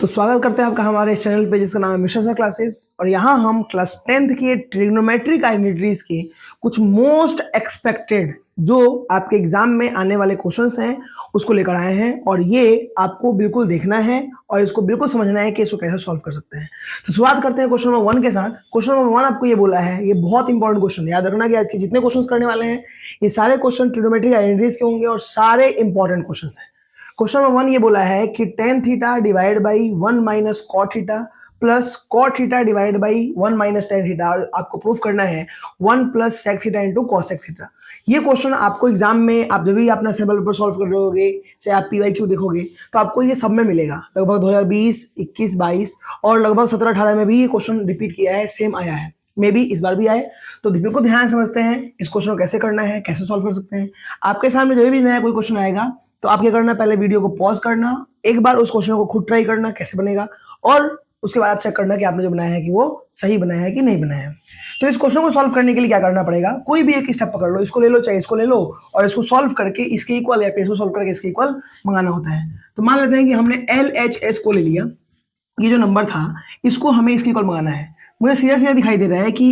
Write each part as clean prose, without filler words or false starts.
तो स्वागत करते हैं आपका हमारे इस चैनल पे जिसका नाम है मिश्रा सर क्लासेस। और यहाँ हम क्लास 10th के ट्रिग्नोमेट्रिक आइडेंटिटीज के कुछ मोस्ट एक्सपेक्टेड जो आपके एग्जाम में आने वाले क्वेश्चंस हैं उसको लेकर आए हैं, और ये आपको बिल्कुल देखना है और इसको बिल्कुल समझना है कि इसको कैसे सॉल्व कर सकते हैं। तो शुरुआत करते हैं क्वेश्चन नंबर 1 के साथ। क्वेश्चन नंबर 1 आपको ये बोला है, ये बहुत इंपॉर्टेंट क्वेश्चन, याद रखना कि आज के जितने क्वेश्चन करने वाले हैं ये सारे क्वेश्चन ट्रिग्नोमेट्रिक आइडेंटिटीज के होंगे और सारे इंपॉर्टेंट क्वेश्चन हैं। क्वेश्चन नंबर 1 ये बोला है कि tan theta divide by 1 minus cot theta plus cot theta divide by 1 minus tan theta, आपको प्रूफ करना है 1 plus sec theta into cosec theta. ये क्वेश्चन आपको एग्जाम में आप जब भी अपना सैम्पल पेपर सॉल्व कर रहे होगे, चाहे आप PYQ देखोगे तो आपको ये सब में मिलेगा। लगभग 2020, 21, 22 और लगभग 17, 18 में भी ये क्वेश्चन रिपीट किया है, सेम आया है, मे भी इस बार भी आए। तो बिल्कुल ध्यान समझते हैं इस क्वेश्चन को कैसे करना है, कैसे सॉल्व कर सकते हैं। आपके सामने जब भी नया कोई क्वेश्चन आएगा तो आप क्या करना, पहले वीडियो को पॉज करना, एक बार उस क्वेश्चन को खुद ट्राई करना कैसे बनेगा, और उसके बाद आप चेक करना कि आपने जो बनाया है कि वो सही बनाया है कि नहीं बनाया है। तो इस क्वेश्चन को सॉल्व करने के लिए क्या करना पड़ेगा, कोई भी एक स्टेप पकड़ लो, इसको ले लो चाहे इसको ले लो, और इसको सॉल्व करके इसके इक्वल या फिर इसको सॉल्व करके इसके इक्वल मंगाना होता है। तो मान लेते हैं कि हमने LHS को ले लिया, ये जो नंबर था इसको हमें इसके इक्वल मंगाना है। मुझे सीधा सीधा दिखाई दे रहा है कि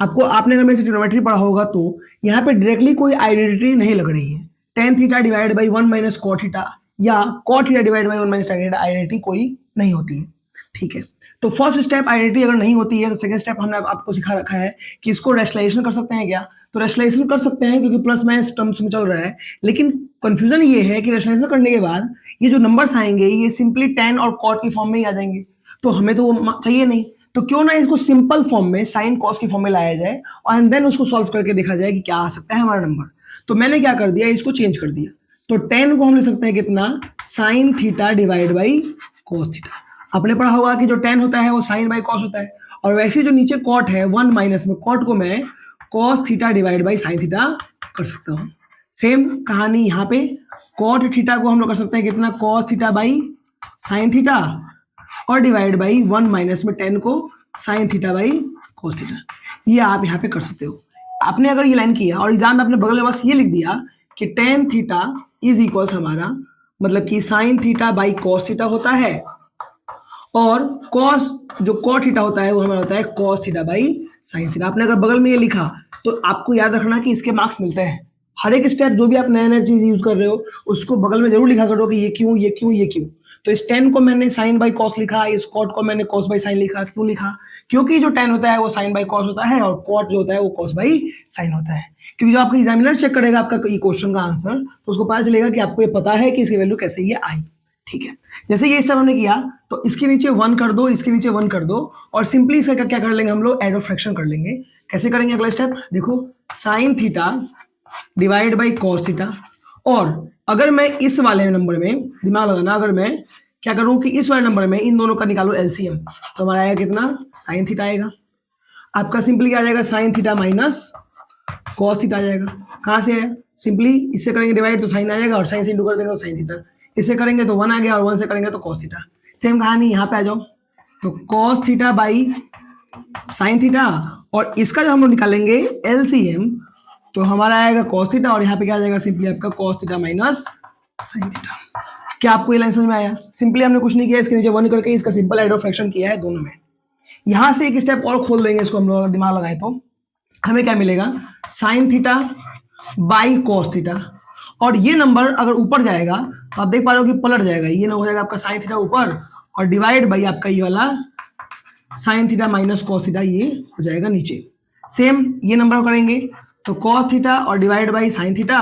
आपने अगर मेरे से ट्रिग्नोमेट्री पढ़ा होगा तो यहाँ पे डायरेक्टली कोई आइडेंटिटी नहीं लग रही है। tan theta divide by 1 minus cot theta या cot theta divide by 1 minus tan theta identity कोई नहीं होती है। ठीक है, तो फर्स्ट स्टेप आइडेंटिटी अगर नहीं होती है तो सेकंड स्टेप हमने आपको सिखा रखा है कि इसको रेशनलाइजेशन कर सकते हैं क्या। तो रेशनलाइजेशन कर सकते हैं क्योंकि प्लस माइनस टर्म्स में चल रहा है, लेकिन कंफ्यूजन ये है कि रेशनलाइजेशन करने के बाद ये जो नंबर्स आएंगे ये सिंपली tan और कॉट की फॉर्म में ही आ जाएंगे, तो हमें तो वो चाहिए नहीं। तो क्यों ना इसको सिंपल फॉर्म में साइन कॉस की फॉर्म में लाया जाए और देन उसको सॉल्व करके देखा जाए कि क्या आ सकता है हमारा नंबर। तो मैंने क्या कर दिया, इसको चेंज कर दिया। तो tan को हम ले सकते हैं कितना, sine theta divide by cos theta. आपने पढ़ा होगा कि जो tan होता है वो साइन बाई कॉस होता है, और वैसे जो नीचे कॉट है 1 माइनस में कॉट को मैं cos theta divide by sine theta कर सकता हूँ। सेम कहानी यहाँ पे कॉट थीटा को हम लोग कर सकते हैं कितना, cos theta by sine theta, और डिवाइड बाई 1 माइनस में tan को sine theta by cos theta. ये आप यहाँ पे कर सकते हो। आपने अगर ये लाइन किया और एग्जाम में आपने बगल में बस ये लिख दिया कि tan थीटा इज इक्वल्स हमारा मतलब कि sine theta by cos theta होता है, और कॉस जो कॉट थीटा होता है वो हमारा होता है cos theta by sine theta. आपने अगर बगल में ये लिखा तो आपको याद रखना कि इसके मार्क्स मिलते हैं। हर एक स्टेप जो भी आप नया नया चीज यूज कर रहे हो उसको बगल में जरूर लिखा करो कि ये क्यों ये क्यों ये क्यों। तो इस tan को मैंने साइन बाई कॉस लिखा, इस कॉट को मैंने कॉस बाई साइन लिखा। क्यों लिखा, क्योंकि जो tan होता है वो साइन बाई कॉस होता है और कॉट जो होता है वो कॉस बाई साइन होता है। क्योंकि जो आपका एग्जामिनर चेक करेगा आपका क्वेश्चन का आंसर तो उसको पता चलेगा कि आपको ये पता है कि इसकी वैल्यू कैसे ये आई। ठीक है, जैसे ये स्टेप हमने किया तो इसके नीचे 1 कर दो, इसके नीचे 1 कर दो, और सिंपली इसका क्या कर लेंगे हम लोग, एड ऑफ फ्रैक्शन कर लेंगे। कैसे करेंगे अगला स्टेप देखो, sine theta divide by cos theta, और अगर मैं इस वाले नंबर में दिमाग लगाना, अगर मैं क्या करूं कि इस वाले नंबर में इन दोनों का निकालो LCM तो हमारा आएगा कितना, साइन थीटा आएगा। आपका सिंपली क्या आ जाएगा, sine theta minus cos theta आ जाएगा। कहां से आया, सिंपली इससे करेंगे डिवाइड तो साइन आ जाएगा, और साइन से इंटू कर देंगे तो साइन थीटा। इससे करेंगे तो 1 आ गया, और 1 से करेंगे तो कॉस थीटा। सेम कहानी यहाँ पे आ जाओ, तो cos theta by sine theta, और इसका जब हम लोग निकालेंगे LCM तो हमारा आएगा कॉस थीटा, और यहाँ पे क्या आ जाएगा, सिंपली आपका cos theta minus sine theta. क्या आपको ये लाइन समझ में आया? सिंपली हमने कुछ नहीं किया, इसके नीचे 1 करके इसका सिंपल एड ऑफ फ्रैक्शन किया है दोनों में। यहां से एक स्टेप और खोल देंगे, इसको हम लोग दिमाग लगाए तो हमें क्या मिलेगा, sine theta by cos theta, और ये नंबर अगर ऊपर जाएगा तो आप देख पा रहे हो कि पलट जाएगा, ये ना हो जाएगा आपका साइन थीटा ऊपर और डिवाइड बाई आपका ये वाला sign theta minus cos theta, ये हो जाएगा नीचे। सेम ये नंबर करेंगे तो कॉस थीटा और डिवाइड बाई साइन थीटा,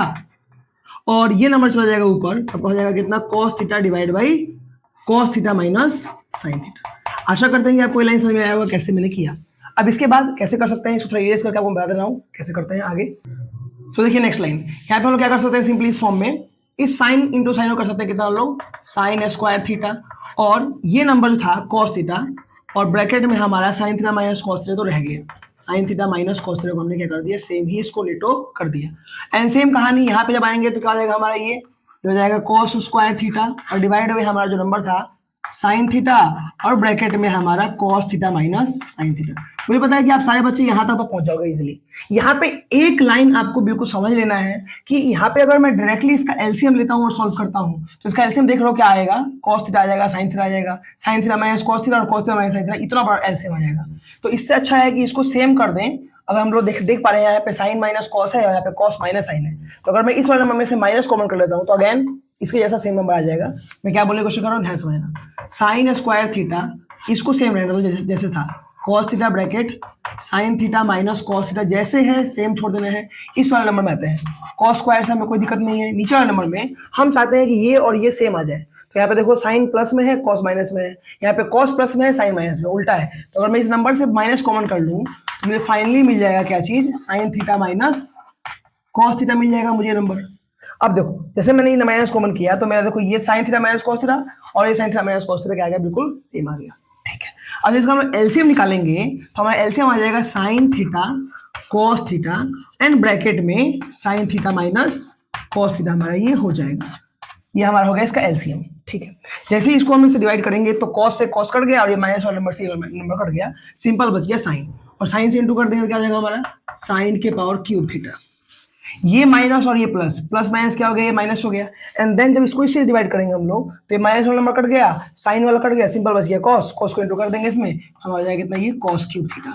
और ये नंबर चला जाएगा ऊपर, तब हो जाएगा कितना, cos theta divide by cos theta minus sine theta. आशा करते हैं कि आपको ये लाइन समझ में आया होगा कैसे मैंने किया। अब इसके बाद कैसे कर सकते हैं, इसको थोड़ा इरेज करके आपको बता दे रहा हूँ कैसे करते हैं आगे। तो देखिए नेक्स्ट लाइन, यहाँ पे हम लोग क्या कर सकते हैं, सिंपली इस फॉर्म में इस साइन इंटू साइन कर सकते हैं कितना, हम लोग साइन स्क्वायर थीटा, और ये नंबर जो था कॉस थीटा, और ब्रैकेट में हमारा sign theta minus cos theta तो रह गया, sine theta minus cos theta को हमने क्या कर दिया, सेम ही इसको नेटो कर दिया। एंड सेम कहानी यहाँ पे जब आएंगे तो क्या हो जाएगा हमारा, ये हो जाएगा कॉस स्क्वायर थीटा, और डिवाइड बाई हमारा जो नंबर था साइन थीटा और ब्रैकेट में हमारा cos theta minus sine theta. मुझे पता है कि आप सारे बच्चे यहां तक तो पहुंच जाओगे इजीली। यहाँ पे एक लाइन आपको बिल्कुल समझ लेना है कि यहाँ पे अगर मैं डायरेक्टली इसका एलसीएम लेता हूँ और सॉल्व करता हूँ तो इसका एलसीएम देख रहे हो क्या आएगा, कॉस थीटा आ जाएगा, साइन थीटा आ जाएगा, sine theta minus cos theta और cos theta minus sine theta, इतना बड़ा एलसीएम आ जाएगा। तो इससे अच्छा है कि इसको सेम कर दें। अगर हम लोग देख पा रहे हैं यहाँ पे साइन माइनस कॉस है और यहाँ पे कॉस माइनस साइन है, तो अगर मैं इस वाले नंबर में से माइनस कॉमन कर लेता हूँ तो अगेन इसके जैसा सेम नंबर आ जाएगा। मैं क्या बोलने की कोशिश कर रहा हूँ, ध्यान समझना। साइन स्क्वायर थीटा इसको सेम रहने दो जैसे था, cos theta bracket sign theta minus cos theta जैसे है सेम छोड़ देना है। इस वाले नंबर में आते हैं, कॉस स्क्वायर से हमें कोई दिक्कत नहीं है। नीचे वाले नंबर में हम चाहते हैं कि ये और ये सेम आ जाए। तो यहाँ पे देखो साइन प्लस में है, कॉस माइनस में है, यहाँ पे कॉस प्लस में है, साइन माइनस में, उल्टा है। तो अगर मैं इस नंबर से माइनस कॉमन कर लूँ तो मुझे फाइनली मिल जाएगा क्या चीज, sine theta minus cos theta मिल जाएगा मुझे नंबर। अब देखो जैसे मैंने ये माइनस कॉमन किया तो मेरा देखो ये sign theta minus cos theta और ये sign theta minus cos theta क्या आ गया, बिल्कुल सेम आ गया। ठीक है, अब इसका हम एलसीएम निकालेंगे तो हमारा एलसीएम आ जाएगा sine theta cos theta and bracket में sine theta minus cos theta, हमारा ये हो जाएगा, ये हमारा हो गया इसका एलसीएम। ठीक है, जैसे ही इसको हम इससे डिवाइड करेंगे तो कॉस से कॉस कट गया और ये माइनस वाला नंबर से नंबर कट गया, सिंपल बच गया साइन, और साइन से इंटू कर देंगे क्या हो जाएगा हमारा, साइन के पावर क्यूब थीटा। ये माइनस और ये प्लस, प्लस माइनस क्या हो गया, ये माइनस हो गया। एंड देन जब इसको इससे डिवाइड करेंगे हम लोग तो ये माइनस वाला नंबर कट गया, साइन वाला कट गया, सिंपल बच गया कॉस, कॉस को इंटू कर देंगे इसमें, हमारा जाएगा कितना, ये कॉस क्यूब थीटा।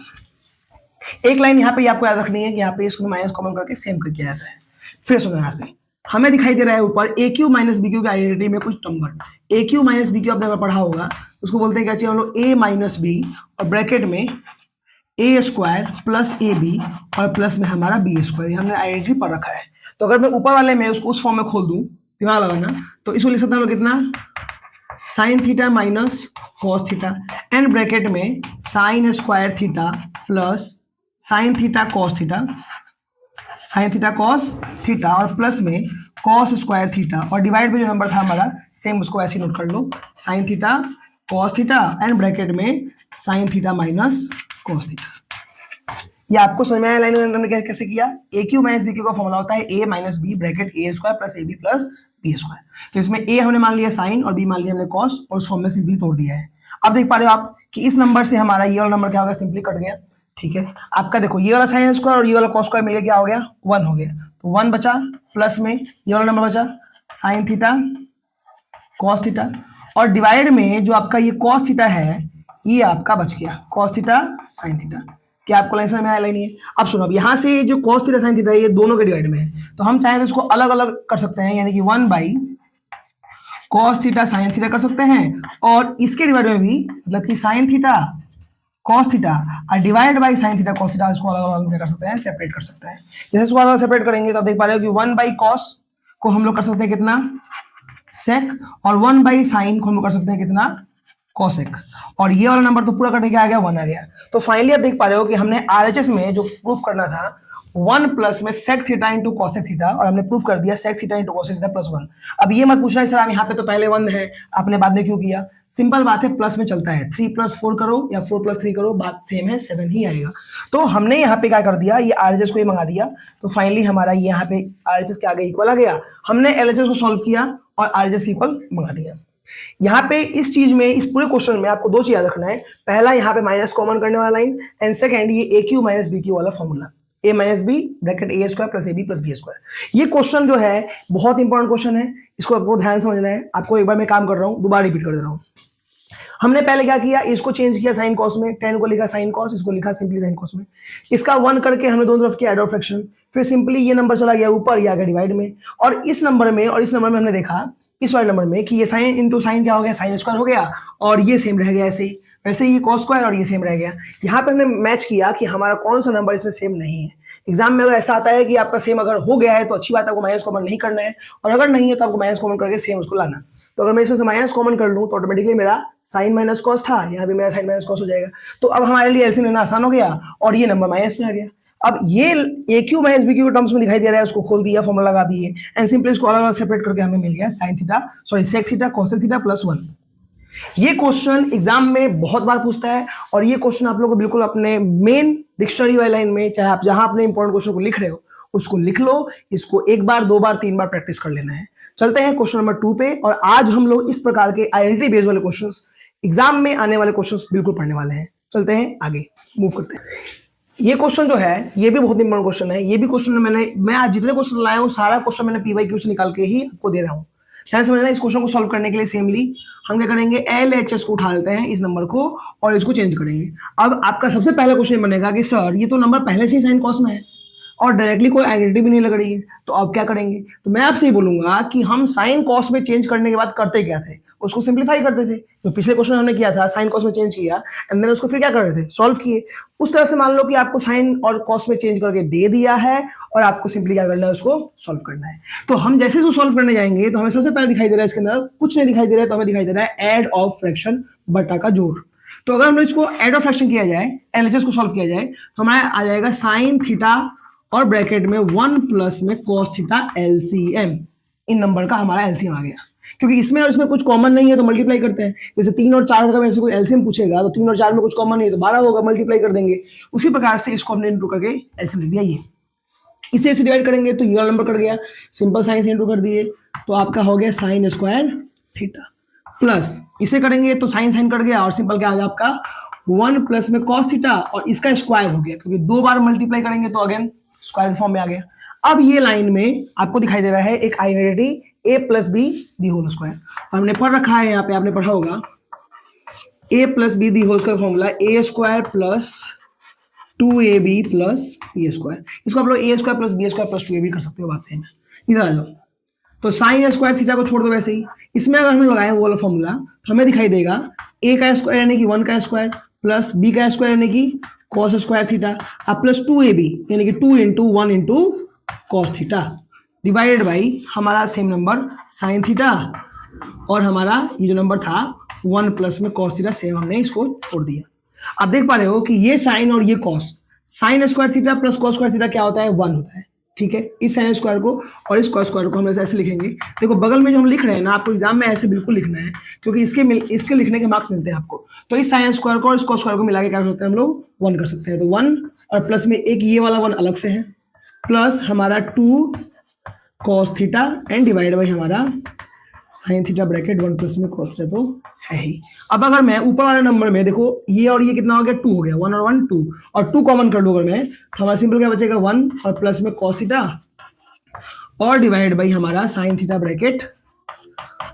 एक लाइन यहाँ पे आपको याद रखनी है कि यहाँ पे इसको माइनस कॉमन करके सेम करके जाता है। फिर सुनो यहाँ से हमें दिखाई दे रहा है ऊपर ए क्यू माइनस बी क्यू की आइडेंटिटी में कुछ नंबर, ए क्यू माइनस बी क्यू आपने अगर पढ़ा होगा उसको बोलते हैं क्या चाहिए हम लोग, ए माइनस बी और ब्रैकेट में ए स्क्वायर प्लस ए बी और प्लस में हमारा बी स्क्वायर, ये हमने आइडेंटिटी पढ़ रखा है। तो अगर मैं ऊपर वाले में उसको उस फॉर्म में खोल दूं, दिमाग लगाना, तो इसको लिख सकता हूं कितना, sine theta minus cos theta and bracket में sine square theta plus sine theta cos theta, sine theta cos theta और प्लस में कॉस स्क्वायर थीटा, और डिवाइड में जो नंबर था हमारा सेम उसको ऐसे नोट कर लो, sine theta cos theta and bracket में sine theta minus cos theta. ये आपको समझ में आया लाइन हमने कैसे किया। A cube minus b cube का फॉर्मूला होता है a minus b bracket a square plus a b plus b square. तो इसमें ए हमने मान लिया साइन और बी मान लिया हमने कॉस और उस फॉर्म में सिंपली तोड़ दिया है। अब देख पा रहे हो आप कि इस नंबर से हमारा ये वाला नंबर क्या होगा, सिंपली कट गया। ठीक है, आपका देखो ये वाला साइन स्क्वायर और ये वाला कॉस स्क्वायर मिलकर क्या हो गया, 1 हो गया। तो 1 बचा, प्लस में ये वाला नंबर बचा साइन थीटा कॉस थीटा, और डिवाइड में जो आपका ये कॉस थीटा है ये आपका बच गया कॉस थीटा साइन थीटा। क्या आपको लाइन समझ में आया, लाइन है। अब सुनो, अब यहाँ से जो कॉस थीटा साइन थीटा ये दोनों के डिवाइड में है, तो हम चाहें तो इसको अलग अलग कर सकते हैं, यानी कि 1 by cos theta sine theta कर सकते हैं, और इसके डिवाइड में भी मतलब कि साइन थीटा कॉस थीटा और divide by sine theta cos theta, इसको अलग अलग कर सकते हैं, सेपरेट कर सकते हैं। जैसे इसको अलग सेपरेट करेंगे तो आप देख पा रहे हो कि 1 बाई कॉस को हम लोग कर सकते हैं कितना, सेक, और 1 बाई साइन को हम लोग कर सकते हैं कितना, कोसेक, और ये वाला नंबर तो पूरा कट के आ गया, 1 आ गया। तो फाइनली आप देख पा रहे हो कि हमने आरएचएस में जो प्रूफ करना था 1 प्लस में sec theta into cosec theta, और हमने प्रूफ कर दिया sec theta into cosec theta plus 1। अब ये मत पूछना सर यहाँ पे तो पहले 1 है आपने बाद में क्यों किया, सिंपल बात है, प्लस में चलता है, 3 + 4 करो या 4 + 3 करो, बात सेम है, 7 ही आएगा। तो हमने यहाँ पे क्या कर दिया, ये आरएचएस को ही मंगा दिया। तो फाइनली हमारा ये यहाँ पे आरएचएस के आगे इक्वल आ गया, हमने एलएचएस को सॉल्व किया और आरएचएस के इक्वल मंगा दिया। यहाँ पे इस चीज में, इस पूरे क्वेश्चन में आपको 2 चीज याद रखना है। पहला यहाँ पे माइनस कॉमन करने वाला लाइन, एंड सेकंड ये a cube minus b cube वाला formula, a minus b bracket a square plus a b plus b square. ये क्वेश्चन जो है बहुत इंपॉर्टेंट क्वेश्चन है, इसको आपको ध्यान समझना है। आपको एक बार मैं काम कर रहा हूँ, दोबारा रिपीट कर दे रहा हूँ। हमने पहले क्या किया, इसको चेंज किया साइन कॉस में, 10 को लिखा साइन कॉस, इसको लिखा सिंपली साइन कॉस में, इसका 1 करके हमने दोनों तरफ किया एड और फ्रैक्शन, फिर सिंपली ये नंबर चला गया ऊपर, ये आ गया डिवाइड में, और इस नंबर में और इस नंबर में हमने देखा इस वाले नंबर में कि ये साइन इंटू साइन क्या हो गया, साइन स्क्वायर हो गया, और ये सेम रह गया ऐसे ही, वैसे ही कॉस स्क्वायर और ये सेम रह गया। यहाँ पे हमने मैच किया कि हमारा कौन सा नंबर इसमें सेम नहीं है। एग्जाम में अगर ऐसा आता है कि आपका सेम अगर हो गया है तो अच्छी बात है, आपको माइनस कॉमन नहीं करना है, और अगर नहीं है तो आपको माइनस कॉमन करके सेम उसको लाना। तो अगर मैं इसमें से माइनस कॉमन कर लूँ तो ऑटोमेटिकली मेरा साइन माइनस कॉस था, यहाँ भी मेरा साइन माइनस कॉस हो जाएगा। तो अब हमारे लिए एलसीएम लेना आसान हो गया और ये नंबर माइनस में आ गया। अब ये a cube minus b Q के टर्म्स में दिखाई दे रहा है, उसको खोल दिया, फॉर्मूला लगा दिए, एंड सिंपली इसको अलग अलग सेपरेट करके हमें मिल गया sine theta sorry sec theta cosec theta plus 1। ये क्वेश्चन एग्जाम में बहुत बार पूछता है, और ये क्वेश्चन आप लोग को बिल्कुल अपने मेन डिक्शनरी वाली लाइन में, चाहे आप जहां अपने इंपॉर्टेंट क्वेश्चन को लिख रहे हो उसको लिख लो, इसको 1 बार 2 बार 3 बार प्रैक्टिस कर लेना है। चलते हैं क्वेश्चन नंबर 2 पे, और आज हम लोग इस प्रकार के आइडेंटिटी बेस्ड वाले क्वेश्चंस, एग्जाम में आने वाले क्वेश्चंस बिल्कुल पढ़ने वाले हैं। चलते हैं आगे, मूव करते हैं। ये क्वेश्चन जो है ये भी बहुत इंपॉर्टेंट क्वेश्चन है। ये भी क्वेश्चन मैं आज जितने क्वेश्चन लाया हूँ सारा क्वेश्चन मैंने पीवाईक्यू से निकाल के ही आपको दे रहा हूँ। ध्यान समझना, इस क्वेश्चन को सॉल्व करने के लिए सेमली हम क्या करेंगे, LHS को उठा लेते हैं इस नंबर को और इसको चेंज करेंगे। अब आपका सबसे पहला क्वेश्चन बनेगा कि सर ये तो नंबर पहले से ही साइन कॉस में है और डायरेक्टली कोई आइडेंटिटी भी नहीं लग रही है, तो अब क्या करेंगे? तो मैं आपसे ही बोलूंगा कि हम साइन कॉस में चेंज करने के बाद करते क्या थे, उसको सिंपलीफाई करते थे। तो पिछले क्वेश्चन हमने किया था, साइन कॉस में चेंज किया एंड देन उसको फिर क्या कर रहे थे, सॉल्व किए। उस तरह से मान लो कि आपको साइन और कॉस में चेंज करके दे दिया है और आपको सिंपली क्या करना है, उसको सॉल्व करना है। तो हम जैसे उसको सॉल्व करने जाएंगे तो हमें सबसे पहले दिखाई दे रहा है इसके अंदर कुछ नहीं दिखाई दे रहा है, तो हमें दिखाई दे रहा है एड ऑफ फ्रैक्शन बटा का जोड़। तो अगर हम इसको एड ऑफ फ्रैक्शन किया जाए, LHS को सॉल्व किया जाए, तो हमारा आ जाएगा साइन थीटा और ब्रैकेट में 1 प्लस में cos थीटा LCM। इन नंबर का हमारा LCM आ गया, क्योंकि इसमें और इसमें कुछ कॉमन नहीं है तो मल्टीप्लाई करते हैं। जैसे 3 और 4 का मेरे से कोई LCM पूछेगा तो 3 और 4 में कुछ कॉमन नहीं है तो 12 होगा, मल्टीप्लाई कर देंगे। उसी प्रकार से इसको हमने इंटू करके LCM लिख दिया। ये इसे डिवाइड करेंगे तो ये वाला नंबर कट गया, सिंपल साइन से इंटू कर दिए तो आपका हो गया साइन स्क्वायर थीटा, प्लस इसे करेंगे तो साइन साइन कट गया और सिंपल क्या आ गया आपका 1 प्लस में cos थीटा और इसका स्क्वायर हो गया, क्योंकि 2 बार मल्टीप्लाई करेंगे तो अगेन स्क्वायर फॉर्म में आ गया। अब ये लाइन में आपको दिखाई दे रहा है एक identity a plus b the whole square. हमने पढ़ रखा है, यहाँ पे आपने पढ़ा होगा a plus b the whole square formula a square plus 2ab plus b square. इसको आप लोग a square plus b square plus 2ab कर सकते हो, बात सेम है। इधर आ जाओ, तो साइन स्क्वायर थीटा को छोड़ दो वैसे ही, इसमें अगर हम लगाए वो वाला फॉर्मूला तो हमें दिखाई देगा a का स्क्वायर यानी कि 1 का स्क्वायर प्लस b का स्क्वायर यानी कि cos स्क्वायर थीटा अब प्लस 2ab यानी कि 2 into 1 into cos theta divided by हमारा सेम नंबर साइन थीटा और हमारा ये जो नंबर था 1 प्लस में cos थीटा, सेम हमने इसको छोड़ दिया। आप देख पा रहे हो कि ये साइन और ये cos, sign square theta plus cos square theta क्या होता है, 1 होता है। ठीक है, इस साइन स्क्वायर को और इस cos स्क्वायर को हम ऐसे लिखेंगे। देखो बगल में जो हम लिख रहे हैं ना, आपको एग्जाम में ऐसे बिल्कुल लिखना है, क्योंकि इसके लिखने के मार्क्स मिलते हैं आपको। तो इस साइन स्क्वायर को और इस cos स्क्वायर को मिला के क्या कर सकते हैं हम लोग, 1 कर सकते हैं। तो 1 और प्लस में एक ये वाला 1 अलग से है, प्लस हमारा 2 cos theta and divide by हमारा साइन थीटा ब्रैकेट 1 प्लस में cos थीटा तो है ही। अब अगर मैं ऊपर वाले नंबर में देखो ये और ये कितना हो गया, 2 हो गया, 1 और 1 2 और 2 कॉमन कर लूँ अगर मैं, तो हमारा सिंपल क्या बचेगा 1 और प्लस में cos थीटा और डिवाइड बाई हमारा साइन थीटा ब्रैकेट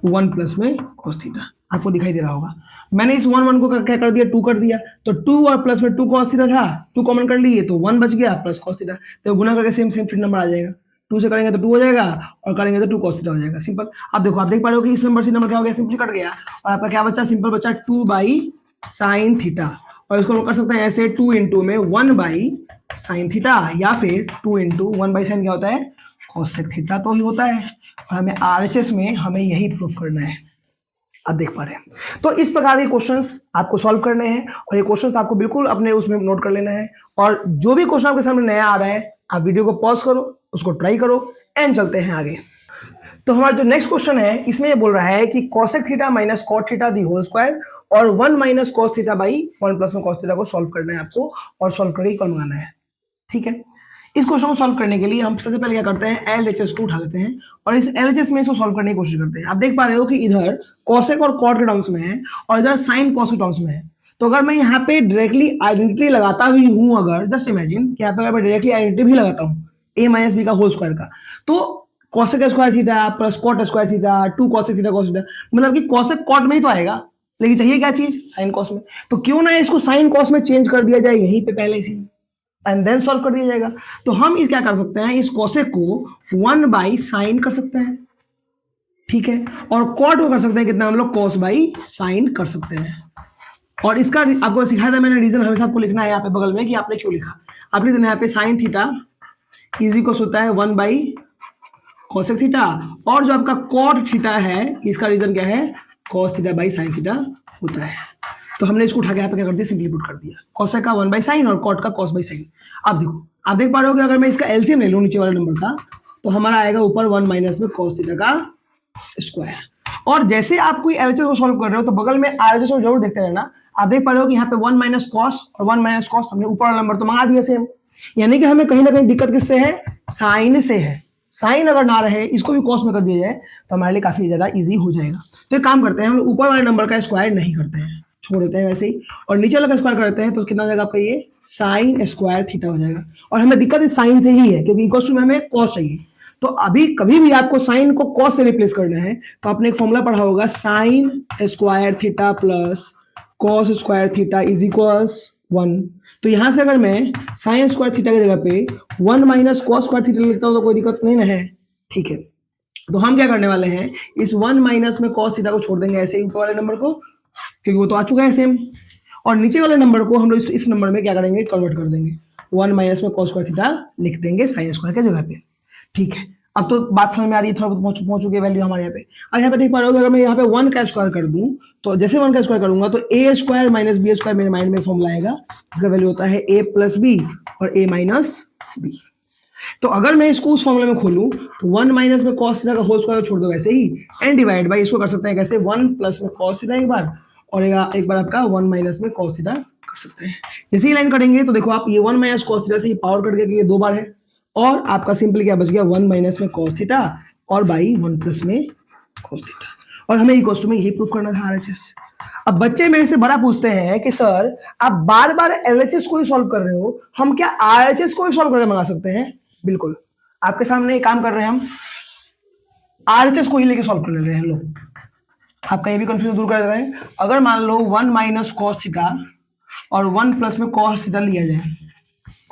1 प्लस में cos थीटा। आपको दिखाई दे रहा होगा मैंने इस 1 1 को क्या कर दिया, 2 कर दिया, तो 2 और प्लस में 2 cos थीटा था, 2 कॉमन कर लिए तो 1 बच गया प्लस cos थीटा, तो गुना करके सेम सेम फिर नंबर आ जाएगा। 2 से करेंगे तो 2 हो जाएगा और करेंगे तो 2 cos थीटा हो जाएगा, सिंपल। अब देखो आप देख पा रहे हो कि इस नंबर से नंबर क्या हो गया, सिंपली कट गया और आपका क्या बचा, सिंपल बचा 2 बाई साइन थीटा। और इसको हम कर सकते हैं ऐसे 2 इंटू में 1 बाई साइन थीटा, या फिर 2 इंटू 1 बाई साइन क्या होता है, cosec थीटा तो ही होता है। और हमें RHS में हमें यही प्रूफ करना है, आप देख पा रहे हैं। तो इस प्रकार के क्वेश्चंस आपको सॉल्व करने हैं और ये क्वेश्चंस आपको बिल्कुल अपने उसमें नोट कर लेना है। और जो भी क्वेश्चन आपके सामने नया आ रहा है आप वीडियो को पॉज करो, उसको ट्राई करो एंड चलते हैं आगे। तो हमारा जो नेक्स्ट क्वेश्चन है इसमें ये बोल रहा है कि cosec theta minus cot theta the whole square और 1 minus cos theta by 1 plus में cos थीटा को सॉल्व करना है आपको और सॉल्व करके इक्वल मंगाना है। ठीक है, इस क्वेश्चन को सॉल्व करने के लिए हम सबसे पहले क्या करते हैं, LHS को उठा लेते हैं और इस LHS में इसको सॉल्व करने की कोशिश करते हैं। आप देख पा रहे हो कि इधर cosec और cot के टर्म्स में है और इधर sin cos के टर्म्स में है। तो अगर मैं यहाँ पे डायरेक्टली आइडेंटिटी लगाता भी हूं, अगर जस्ट इमेजिन कि यहाँ पे अगर मैं डायरेक्टली आइडेंटिटी भी लगाता हूँ a माइनस बी का होल स्क्वायर का, तो cosec square theta plus cot square theta 2 cosec theta cos theta, मतलब कि cosec cot में ही तो आएगा, लेकिन चाहिए क्या चीज, sin cos में। तो क्यों ना इसको sin cos में चेंज कर दिया जाए यहीं पे पहले से एंड देन सॉल्व कर दिया जाएगा। तो हम इस क्या कर सकते हैं, इस cosec को 1 बाई साइन कर सकते हैं, ठीक है, और cot को कर सकते हैं कितना, हम लोग cos बाई साइन कर सकते हैं। और इसका आपको सिखाया था मैंने, रीजन हमेशा आपको लिखना है यहाँ पे बगल में कि आपने क्यों लिखा। आप लिख देना यहाँ पे साइन थीटा इजी को होता है 1 बाई cosec थीटा और जो आपका cot थीटा है इसका रीजन क्या है, cos theta by sine theta होता है। तो हमने इसको उठा के यहाँ पे क्या कर दिया, सिंपली पुट कर दिया, cosec का 1 बाई साइन और cot का cos बाई साइन। अब देखो आप देख पा रहे हो कि अगर मैं इसका एलसीएम ले लूँ नीचे वाले नंबर का, तो हमारा आएगा ऊपर 1 माइनस में cos थीटा का स्क्वायर। और जैसे आप कोई एलएचएस को सॉल्व कर रहे हो तो बगल में आरएचएस को जरूर देखते रहना। आप देख पा रहे हो कि यहाँ पे 1 माइनस कॉस और 1 माइनस कॉस हमने ऊपर वाला नंबर तो मंगा दिया सेम, यानी कि हमें कहीं ना कहीं दिक्कत किससे है, साइन से है। साइन अगर ना रहे, इसको भी कॉस में कर दिया जाए तो हमारे लिए काफी ज्यादा इजी हो जाएगा। तो एक काम करते हैं, हम लोग ऊपर वाले नंबर का स्क्वायर नहीं करते हैं, छोड़ देते हैं वैसे ही, और नीचे वाला का स्क्वायर करते हैं, तो कितना हो जाएगा आपका ये साइन स्क्वायर थीटा हो जाएगा। और हमें दिक्कत इस साइन से ही है, क्योंकि इक्वल टू में हमें कॉस चाहिए। तो अभी कभी भी आपको साइन को कॉस से रिप्लेस करना है तो आपने एक फॉर्मूला पढ़ा होगा, sign square theta plus cos square theta is equals 1। तो यहां से अगर मैं साइन स्क्वायर थीटा की जगह पे 1 माइनस कॉस स्क्वायर थीटा लिखता हूं तो कोई दिक्कत नहीं ना है, ठीक है। तो हम क्या करने वाले हैं, इस 1 माइनस में कॉस थीटा को छोड़ देंगे ऐसे ही ऊपर वाले नंबर को, क्योंकि वो तो आ चुका है सेम, और नीचे वाले नंबर को हम लोग इस नंबर में क्या करेंगे, कन्वर्ट कर देंगे, 1 माइनस में कॉस स्क्वायर थीटा लिख देंगे साइन स्क्वायर की जगह पे, ठीक है। अब तो बात समझ में आ रही है, थोड़ा बहुत पहुंच चुकी है वैल्यू हमारे यहाँ पे। अब यहाँ पे देख पा रहे हो, अगर मैं यहाँ पे 1 का स्क्वायर कर दूं, तो जैसे 1 का स्क्वायर करूंगा तो ए स्क्वायर माइनस बी स्क्वायर मेरे माइंड में फॉर्मूला आएगा, इसका वैल्यू होता है ए प्लस बी और ए माइनस बी। तो अगर मैं इसको उस फॉर्मूले में खोलूं तो 1 माइनस में कॉस थीटा का होल स्क्वायर छोड़ दो वैसे ही, एंड डिवाइड बाय इसको कर सकते हैं कैसे, 1 प्लस में कॉस थीटा एक बार, और एक बार आपका 1 माइनस में कॉस थीटा कर सकते हैं। जैसे ही लाइन करेंगे तो देखो आप, ये 1 माइनस कॉस थीटा से पावर कट गया, ये 2 बार है, और आपका सिंपल क्या बच गया, 1 माइनस में कॉस थीटा और बाई 1 प्लस में कॉस थीटा। और हमें इक्वल टू में यही प्रूफ करना था आरएचएस। अब बच्चे मेरे से बड़ा पूछते हैं कि सर आप बार बार एलएचएस को ही सॉल्व कर रहे हो, हम क्या आरएचएस को ही सॉल्व करके मंगा सकते हैं? बिल्कुल, आपके सामने एक काम कर रहे हैं, हम आरएचएस को ही लेके सॉल्व कर ले रहे हैं लोग। आपका ये भी कंफ्यूजन दूर कर दे रहे हैं। अगर मान लो 1 माइनस कॉस थीटा और 1 प्लस में कॉस थीटा लिया जाए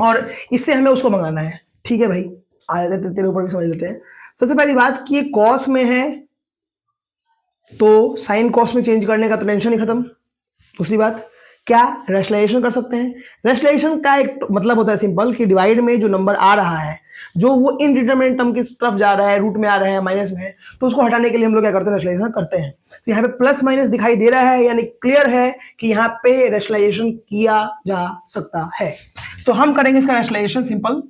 और इससे हमें उसको मंगाना है, ठीक है भाई, आ जाते तेरे ऊपर भी समझ लेते हैं। सबसे पहली बात कि ये कॉस में है तो साइन कॉस में चेंज करने का तो टेंशन ही खत्म। दूसरी बात, क्या रैशनलाइजेशन कर सकते हैं? रैशनलाइजेशन का एक मतलब होता है सिंपल, कि डिवाइड में जो नंबर आ रहा है, जो वो इनडिटरमिनेट टर्म की तरफ जा रहा है, रूट में आ रहा है, माइनस में है, तो उसको हटाने के लिए हम लोग क्या करते हैं, रैशनलाइजेशन करते हैं। तो यहाँ पे प्लस माइनस दिखाई दे रहा है, यानी क्लियर है कि यहाँ पे रैशनलाइजेशन किया जा सकता है। तो हम करेंगे इसका रैशनलाइजेशन सिंपल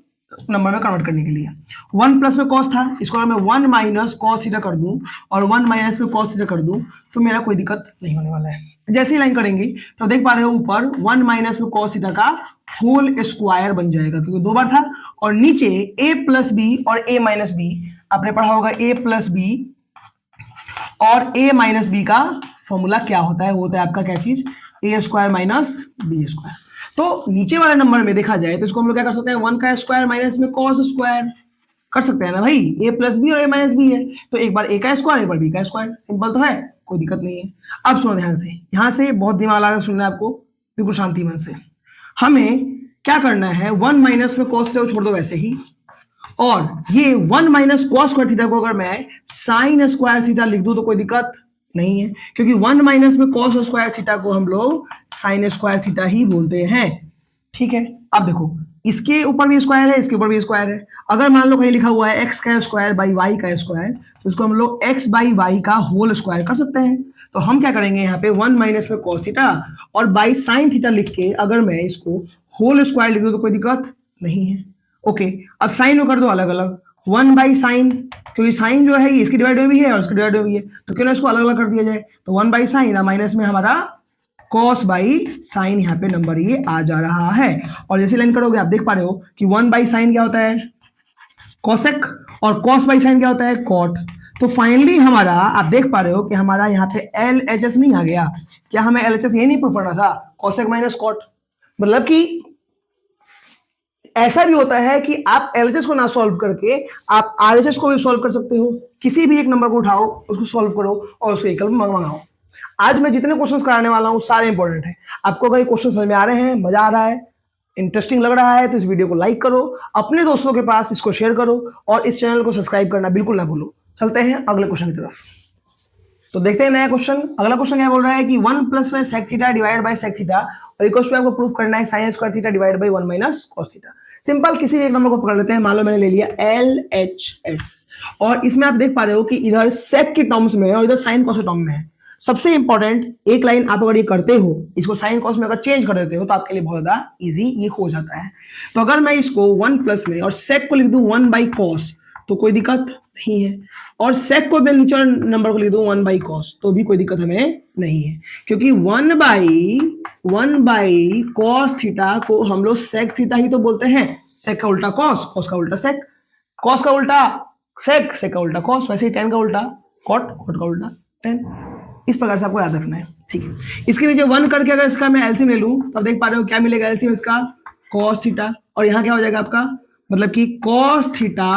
नंबर में कन्वर्ट करने के लिए। 1 प्लस में कॉस था, इसको अगर मैं 1 माइनस कॉस थीटा कर दूं और 1 माइनस में कॉस थीटा कर दूं तो मेरा कोई दिक्कत नहीं होने वाला है। जैसे ही लाइन करेंगे तो देख पा रहे हो ऊपर 1 माइनस में कॉस थीटा का होल स्क्वायर बन जाएगा, क्योंकि 2 बार था, और नीचे a प्लस बी और a माइनस बी, आपने पढ़ा होगा a प्लस बी और a माइनस बी का फॉर्मूला क्या होता है, वो होता है आपका क्या चीज, a square minus b square. तो नीचे वाले नंबर में देखा जाए तो इसको हम लोग क्या कर सकते हैं, 1 का स्क्वायर माइनस में कॉस स्क्वायर कर सकते हैं ना भाई, a प्लस बी और a माइनस बी है, तो एक बार a का स्क्वायर एक बार b का स्क्वायर, सिंपल तो है, कोई दिक्कत नहीं है। अब सुनो ध्यान से, यहां से बहुत दिमाग लगा सुनना है आपको, बिल्कुल शांति मन से। हमें क्या करना है, 1 माइनस में कॉस थीटा को छोड़ दो वैसे ही, और ये 1 माइनस कॉस स्क्वायर थीटा को अगर मैं साइन स्क्वायर थीटा लिख दूं तो कोई दिक्कत नहीं है, क्योंकि 1 माइनस में कॉस स्क्वायर थीटा को हम लोग साइन स्क्वायर थीटा ही बोलते हैं, ठीक है। अब देखो, इसके ऊपर भी स्क्वायर है, इसके ऊपर भी स्क्वायर है। अगर मान लो कहीं लिखा हुआ है x का स्क्वायर बाई y का स्क्वायर, तो इसको हम लोग x बाई y का होल स्क्वायर कर सकते हैं। तो हम क्या करेंगे, यहाँ पे 1 माइनस में कॉस थीटा और बाई साइन थीटा लिख के अगर मैं इसको होल स्क्वायर लिख दूं तो कोई दिक्कत नहीं है। ओके, अब साइन को कर दो अलग अलग, 1 बाई साइन, क्योंकि साइन जो है ये इसकी डिवाइड में भी है और इसकी डिवाइड में भी है, तो क्यों ना इसको अलग अलग कर दिया जाए। तो 1 बाई साइन माइनस में हमारा कॉस बाई साइन, यहाँ पे नंबर ये आ जा रहा है। और जैसे लाइन करोगे आप देख पा रहे हो कि 1 बाई साइन क्या होता है, कॉसेक, और कॉस बाई साइन क्या होता है, कॉट। तो फाइनली हमारा आप देख पा रहे हो कि हमारा यहाँ पे LHS नहीं आ गया। क्या हमें LHS ये नहीं प्रूफ करना था, कॉसेक माइनस कॉट? मतलब कि ऐसा भी होता है कि आप LHS को ना सॉल्व करके आप RHS को भी सॉल्व कर सकते हो। किसी भी एक नंबर को उठाओ, उसको सॉल्व करो और उसको इक्वल में मंगाओ। आज मैं जितने क्वेश्चंस कराने वाला हूं सारे इंपॉर्टेंट हैं। आपको अगर ये क्वेश्चन समझ में आ रहे हैं, मजा आ रहा है, इंटरेस्टिंग लग रहा है, तो इस वीडियो को लाइक करो, अपने दोस्तों के पास इसको शेयर करो और इस चैनल को सब्सक्राइब करना बिल्कुल ना भूलो। चलते हैं अगले क्वेश्चन की तरफ। तो देखते हैं नया क्वेश्चन। अगला क्वेश्चन क्या बोल रहा है कि 1 प्लस में sec theta divide by sec theta और इक्वल टू आपको प्रूफ करना है sine square theta divide by 1 minus cos theta. Simple, किसी भी एक नंबर को पकड़ लेते हैं। मान लो मैंने ले लिया LHS और इसमें आप देख पा रहे हो कि इधर सेक के टर्म्स में और इधर साइन कॉस के टर्म में है। सबसे इंपॉर्टेंट एक लाइन आप अगर ये करते हो, इसको साइन कॉस में अगर चेंज कर देते हो तो आपके लिए बहुत ज्यादा इजी ये हो जाता है। तो अगर मैं इसको 1 प्लस में और सेक को लिख दूं 1 बाई कॉस तो कोई दिक्कत नहीं है, और सेक को मैं नीचे नंबर को लिख दूं 1 बाई कॉस तो भी कोई दिक्कत हमें नहीं है, क्योंकि 1 बाई कॉस थीटा को हम लोग सेक थीटा ही तो बोलते हैं। सेक का उल्टा कॉस, कॉस का उल्टा सेक, कॉस का उल्टा सेक का उल्टा कॉस, वैसे ही टेन का उल्टा कॉट, कॉट का उल्टा टेन। इस प्रकार से आपको याद रखना है, ठीक है। इसके नीचे 1 करके अगर इसका मैं एलसीएम ले लूं तो आप देख पा रहे हो क्या मिलेगा एलसीएम इसका, कॉस थीटा, और यहाँ क्या हो जाएगा आपका, मतलब कि कॉस थीटा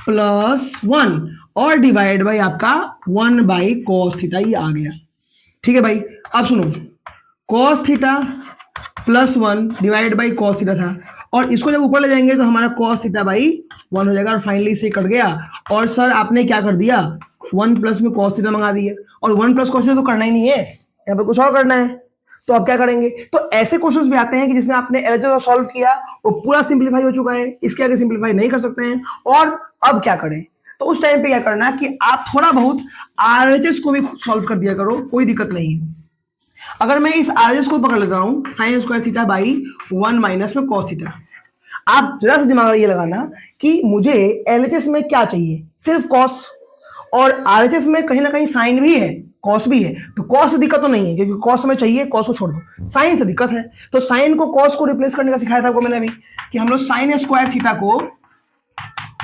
प्लस 1 और डिवाइड बाई आपका 1 बाई कॉस थीटा, ये आ गया, ठीक है भाई। अब सुनो, cos theta plus 1 divide by cos theta था, और इसको जब ऊपर ले जाएंगे तो हमारा कॉस थीटा बाई 1 हो जाएगा, और फाइनली से कट गया। और सर आपने क्या कर दिया, 1 प्लस में कॉस थीटा मंगा दिया, और 1 प्लस कॉस थीटा तो करना ही नहीं है, यहाँ पे कुछ और करना है। तो अब क्या करेंगे, तो ऐसे क्वेश्चंस भी आते हैं कि जिसमें आपने एलएचएस को सॉल्व किया, वो पूरा सिंपलीफाई हो चुका है, इसके आगे सिंपलीफाई नहीं कर सकते हैं, और अब क्या करें, तो उस टाइम पे क्या करना है कि आप थोड़ा बहुत आरएचएस को भी सॉल्व कर दिया करो, कोई दिक्कत नहीं है। अगर मैं इस आरएचएस को पकड़ लेता हूं sign square theta by 1 minus में कॉस थीटा, आप जरा सा दिमाग ये लगाना कि मुझे एलएचएस में क्या चाहिए, सिर्फ कॉस, और आरएचएस में कहीं ना कहीं साइन भी है, कॉस भी है, तो कॉस से दिक्कत तो नहीं है क्योंकि कॉस हमें चाहिए, कॉस को छोड़ दो, साइन से दिक्कत है। तो साइन को कॉस को रिप्लेस करने का सिखाया था आपको मैंने अभी, कि हम लोग साइन स्क्वायर थीटा को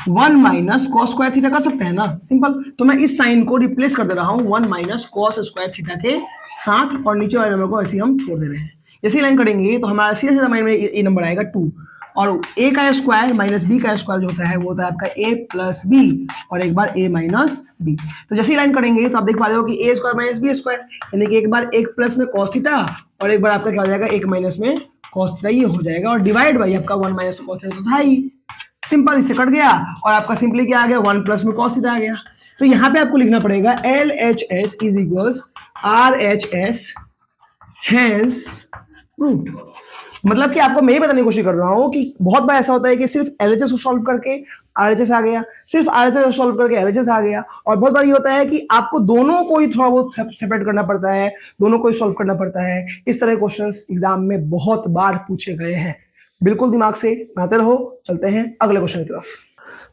1 माइनस कॉस स्क्वायर थीटा कर सकते हैं ना, सिंपल। तो मैं इस साइन को रिप्लेस कर दे रहा हूं 1 माइनस कॉस स्क्वायर थीटा के साथ, और नीचे वाले नंबर को ऐसे हम छोड़ दे रहे हैं। जैसे लाइन करेंगे तो हमारा सीधा सीधा माइंड में ये नंबर आएगा 2, और ए का स्क्वायर माइनस बी का स्क्वायर जो होता है वो होता है आपका ए प्लस बी, और एक बार ए माइनस बी। तो जैसे लाइन करेंगे तो आप देख पा रहे हो कि ए स्क्वायर माइनस बी स्क्वायर, यानी कि एक बार एक प्लस में कॉस थीटा, और एक बार आपका क्या हो जाएगा, एक माइनस में कॉस थीटा, ये हो जाएगा, और डिवाइड बाई आपका 1 माइनस कॉस थीटा तो था ही, सिंपल, इससे कट गया, और आपका सिंपली क्या आ गया, 1 प्लस में कॉस थीटा आ गया। तो यहाँ पे आपको लिखना पड़ेगा LHS is equals RHS, hence proved. मतलब कि आपको मैं ही बताने की कोशिश कर रहा हूं कि बहुत बार ऐसा होता है कि सिर्फ एलएचएस को सॉल्व करके आरएचएस आ गया, सिर्फ आरएचएस को सॉल्व करके एलएचएस आ गया, और बहुत बार ये होता है कि आपको दोनों को ही थोड़ा बहुत सेपरेट करना पड़ता है, दोनों को ही सॉल्व करना पड़ता है। इस तरह के क्वेश्चंस एग्जाम में बहुत बार पूछे गए हैं, बिल्कुल दिमाग से बनाते रहो। चलते हैं अगले क्वेश्चन की तरफ।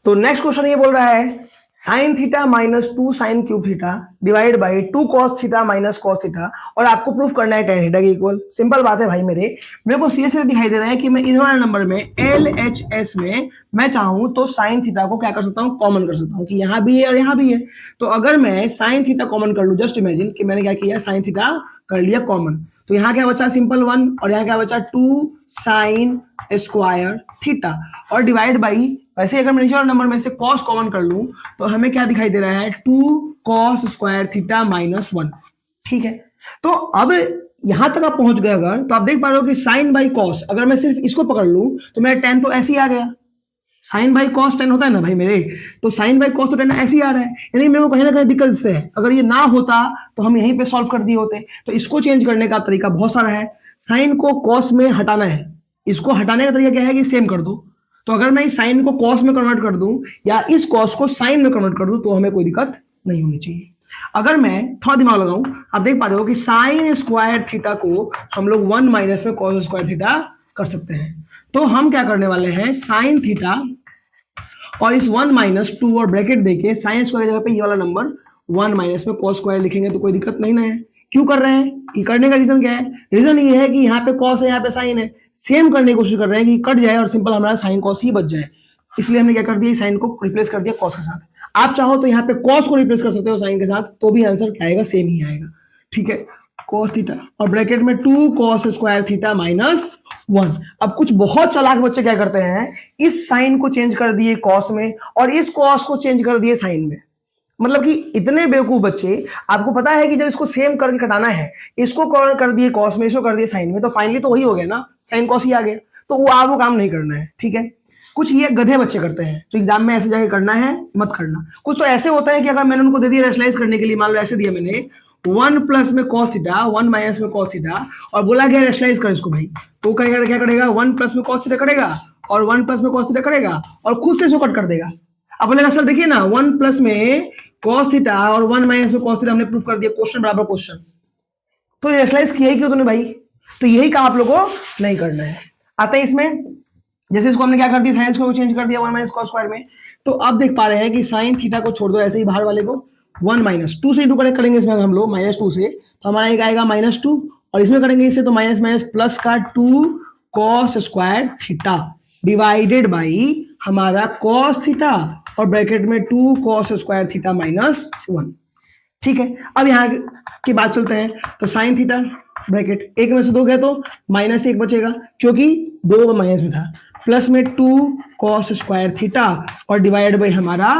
तो नेक्स्ट क्वेश्चन ये बोल रहा है sign theta minus 2 sine cube theta divide by 2 cos theta minus cos theta, और आपको प्रूफ करना है tan थीटा के इक्वल। सिंपल बात है भाई, मेरे को सीधे सीधे दिखाई दे रहा है कि मैं इधर वाले नंबर में LHS में मैं चाहूं तो साइन थीटा को क्या कर सकता हूं, कॉमन कर सकता हूं, कि यहां भी है और यहां भी है। तो अगर मैं साइन थीटा कॉमन कर लूं, जस्ट इमेजिन कि मैंने क्या किया, साइन थीटा कर लिया कॉमन, तो यहाँ क्या बचा, सिंपल 1, और यहाँ क्या बचा 2 साइन स्क्वायर थीटा, और डिवाइड बाई, वैसे अगर मैं नीचे वाले नंबर में से कॉस कॉमन कर लूं तो हमें क्या दिखाई दे रहा है, 2 कॉस स्क्वायर थीटा माइनस 1, ठीक है। तो अब यहां तक आप पहुंच गए अगर, तो आप देख पा रहे हो कि साइन बाई कॉस, अगर मैं सिर्फ इसको पकड़ लूं तो मेरा tan तो ऐसे ही आ गया, साइन बाई कॉस tan होता है ना भाई मेरे, तो साइन बाई कॉस तो tan ऐसे ही आ रहा है, यानी मेरे को कहीं ना कहीं दिक्कत से है। अगर ये ना होता तो हम यहीं पे सॉल्व कर दिए होते। तो इसको चेंज करने का तरीका बहुत सारा है, साइन को कॉस में हटाना है, इसको हटाने का तरीका क्या है कि सेम कर दो। तो अगर मैं इस साइन को कॉस में कन्वर्ट कर दूं या इस कॉस को साइन में कन्वर्ट कर दूं तो हमें कोई दिक्कत नहीं होनी चाहिए। अगर मैं थोड़ा दिमाग लगाऊं, आप देख पा रहे हो कि साइन स्क्वायर थीटा को हम लोग 1 माइनस में कॉस स्क्वायर थीटा कर सकते हैं। तो हम क्या करने वाले हैं, साइन थीटा और इस 1 माइनस 2 और ब्रैकेट देके साइन स्क्वायर की जगह पे ये वाला नंबर 1 माइनस में कॉस स्क्वायर लिखेंगे तो कोई दिक्कत नहीं ना है। क्यों कर रहे हैं, ये करने का रीजन क्या है, रीजन ये है कि यहाँ पे कॉस है यहाँ पे साइन है, सेम करने की कोशिश कर रहे हैं कि कट जाए और सिंपल हमारा साइन कॉस ही बच जाए, इसलिए हमने क्या कर दिया, साइन को रिप्लेस कर दिया कॉस के साथ। आप चाहो तो यहाँ पे कॉस को रिप्लेस कर सकते हो साइन के साथ, तो भी आंसर क्या आएगा, सेम ही आएगा, ठीक है, कॉस थीटा और ब्रैकेट में 2 कॉस स्क्वायर थीटा माइनस 1। अब कुछ बहुत चालाक बच्चे क्या करते हैं, इस साइन को चेंज कर दिए कॉस में और इस कॉस को चेंज कर दिए साइन में। मतलब कि इतने बेवकूफ बच्चे, आपको पता है कि जब इसको सेम करके कटाना है, इसको कर दिए कॉस में, इसको कर दिए साइन में, तो फाइनली तो वही हो गया ना, साइन कॉस ही आ गया। तो वो आपको काम नहीं करना है, ठीक है। कुछ ये गधे बच्चे करते हैं तो एग्जाम में ऐसे जाके करना है मत करना। कुछ तो ऐसे होता है कि अगर मैंने उनको दे दिया रैशनलाइज करने के लिए, मान लो ऐसे दिया मैंने 1 प्लस में कॉस थीटा 1 माइनस में कॉस थीटा और बोला गया रैशनलाइज कर इसको भाई, तो क्या करेगा 1 प्लस में कॉस थीटा करेगा और 1 प्लस में कॉस थीटा करेगा और खुद से इसको कट कर देगा। अब बोलेगा सर देखिए ना 1 प्लस में कॉस थीटा और 1 माइनस में कॉस थीटा हमने प्रूफ कर दिया, क्वेश्चन बराबर क्वेश्चन, तो रैशनलाइज किया ही क्यों तूने भाई। तो यही काम आप लोगों को नहीं करना है। आते हैं इसमें, जैसे इसको हमने क्या कर दिया, साइन को चेंज कर दिया 1 माइनस कॉस स्क्वायर में, तो अब देख पा रहे हैं कि साइन थीटा को छोड़ दो ऐसे ही बाहर वाले को, 1 माइनस 2 से इंटू करेंगे इसमें हम लोग माइनस 2 से, तो हमारा एक आएगा -2 और इसमें करेंगे इससे तो माइनस माइनस प्लस का 2 cos square theta divided by हमारा कॉस थीटा और ब्रैकेट में 2 cos स्क्वायर थीटा माइनस 1। ठीक है, अब यहाँ की बात चलते हैं। तो साइन थीटा ब्रैकेट 1 में से 2 गए तो -1 बचेगा क्योंकि 2 माइनस में था, प्लस में 2 cos स्क्वायर थीटा और डिवाइड बाई हमारा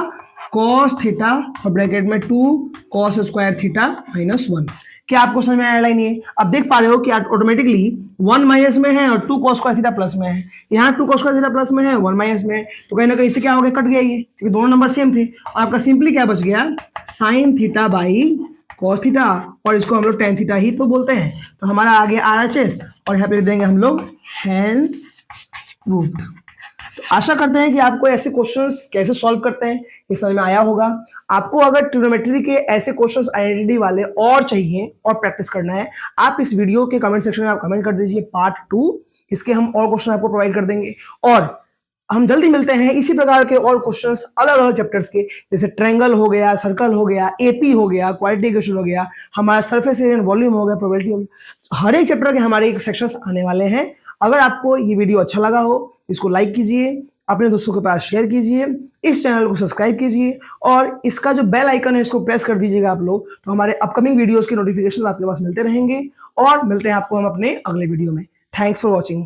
cos थीटा और ब्रैकेट में 2 cos स्क्वायर थीटा माइनस 1। क्या आपको समझ में आया लाइन? ये अब देख पा रहे हो कि ऑटोमेटिकली 1 माइनस में है और 2 cos स्क्वायर थीटा प्लस में है। यहाँ 2 cos स्क्वायर थीटा प्लस में है, 1 माइनस में है, तो कहीं ना कहीं इससे क्या हो गया, कट गया ये, क्योंकि दोनों नंबर सेम थे। और आपका सिंपली क्या बच गया, sine theta by cos theta, और इसको हम लोग tan थीटा ही तो बोलते हैं। तो हमारा आ गया RHS और यहाँ पे लिख देंगे हम लोग हैंस प्रूव्ड। तो आशा करते हैं कि आपको ऐसे क्वेश्चंस कैसे सॉल्व करते हैं ये समझ में आया होगा। आपको अगर ट्रिग्नोमेट्री के ऐसे क्वेश्चंस आइडेंटिटी वाले और चाहिए और प्रैक्टिस करना है, आप इस वीडियो के कमेंट सेक्शन में आप कमेंट कर दीजिए पार्ट 2, इसके हम और क्वेश्चन आपको प्रोवाइड कर देंगे। और हम जल्दी मिलते हैं इसी प्रकार के और क्वेश्चंस अलग अलग चैप्टर्स के, जैसे ट्रायंगल हो गया, सर्कल हो गया, एपी हो गया, क्वाड्रेटिक इक्वेशन हो गया, हमारा सरफेस एरिया एंड वॉल्यूम हो गया, प्रोबेबिलिटी हो गया। हर एक चैप्टर के हमारे सेक्शंस आने वाले हैं। अगर आपको ये वीडियो अच्छा लगा हो, इसको लाइक कीजिए, अपने दोस्तों के पास शेयर कीजिए, इस चैनल को सब्सक्राइब कीजिए और इसका जो बेल आइकन है इसको प्रेस कर दीजिएगा आप लोग, तो हमारे अपकमिंग वीडियोस के नोटिफिकेशन आपके पास मिलते रहेंगे। और मिलते हैं आपको हम अपने अगले वीडियो में। Thanks for watching.